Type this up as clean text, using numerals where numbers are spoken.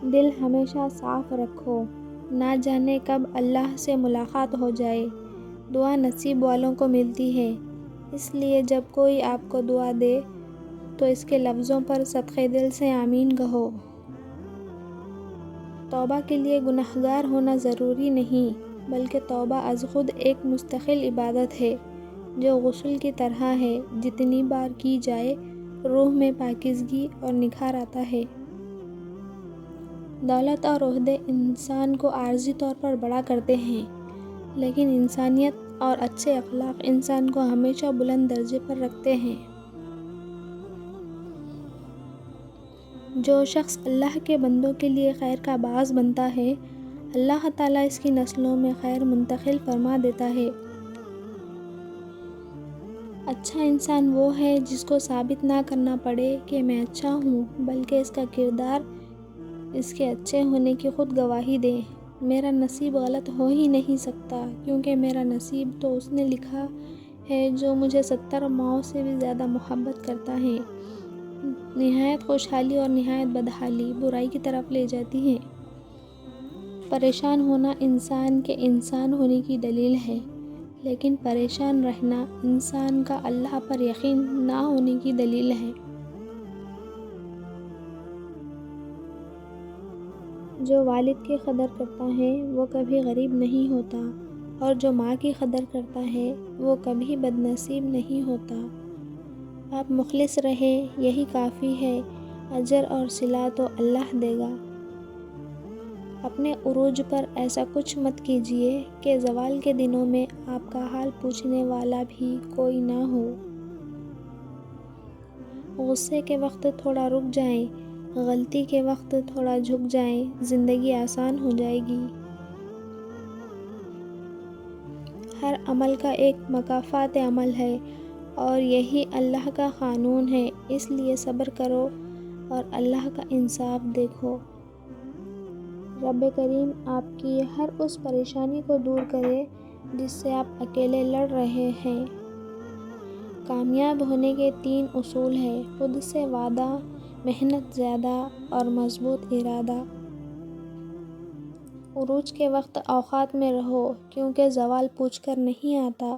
دل ہمیشہ صاف رکھو، نہ جانے کب اللہ سے ملاقات ہو جائے۔ دعا نصیب والوں کو ملتی ہے، اس لیے جب کوئی آپ کو دعا دے تو اس کے لفظوں پر صدقے دل سے آمین کہو۔ توبہ کے لیے گنہگار ہونا ضروری نہیں، بلکہ توبہ از خود ایک مستقل عبادت ہے جو غسل کی طرح ہے، جتنی بار کی جائے روح میں پاکیزگی اور نکھار آتا ہے۔ دولت اور عہدے انسان کو عارضی طور پر بڑا کرتے ہیں، لیکن انسانیت اور اچھے اخلاق انسان کو ہمیشہ بلند درجے پر رکھتے ہیں۔ جو شخص اللہ کے بندوں کے لیے خیر کا باعث بنتا ہے، اللہ تعالیٰ اس کی نسلوں میں خیر منتقل فرما دیتا ہے۔ اچھا انسان وہ ہے جس کو ثابت نہ کرنا پڑے کہ میں اچھا ہوں، بلکہ اس کا کردار اس کے اچھے ہونے کی خود گواہی دے۔ میرا نصیب غلط ہو ہی نہیں سکتا، کیونکہ میرا نصیب تو اس نے لکھا ہے جو مجھے 70 ماؤں سے بھی زیادہ محبت کرتا ہے۔ نہایت خوشحالی اور نہایت بدحالی برائی کی طرف لے جاتی ہے۔ پریشان ہونا انسان کے انسان ہونے کی دلیل ہے، لیکن پریشان رہنا انسان کا اللہ پر یقین نہ ہونے کی دلیل ہے۔ جو والد کی قدر کرتا ہے وہ کبھی غریب نہیں ہوتا، اور جو ماں کی قدر کرتا ہے وہ کبھی بد نصیب نہیں ہوتا۔ آپ مخلص رہیں، یہی کافی ہے، اجر اور صلہ تو اللہ دے گا۔ اپنے عروج پر ایسا کچھ مت کیجیے کہ زوال کے دنوں میں آپ کا حال پوچھنے والا بھی کوئی نہ ہو۔ غصے کے وقت تھوڑا رک جائیں، غلطی کے وقت تھوڑا جھک جائیں، زندگی آسان ہو جائے گی۔ ہر عمل کا ایک مکافات عمل ہے، اور یہی اللہ کا قانون ہے، اس لیے صبر کرو اور اللہ کا انصاف دیکھو۔ رب کریم آپ کی ہر اس پریشانی کو دور کرے جس سے آپ اکیلے لڑ رہے ہیں۔ کامیاب ہونے کے 3 اصول ہیں: خود سے وعدہ، محنت زیادہ اور مضبوط ارادہ۔ عروج کے وقت اوقات میں رہو، کیونکہ زوال پوچھ کر نہیں آتا۔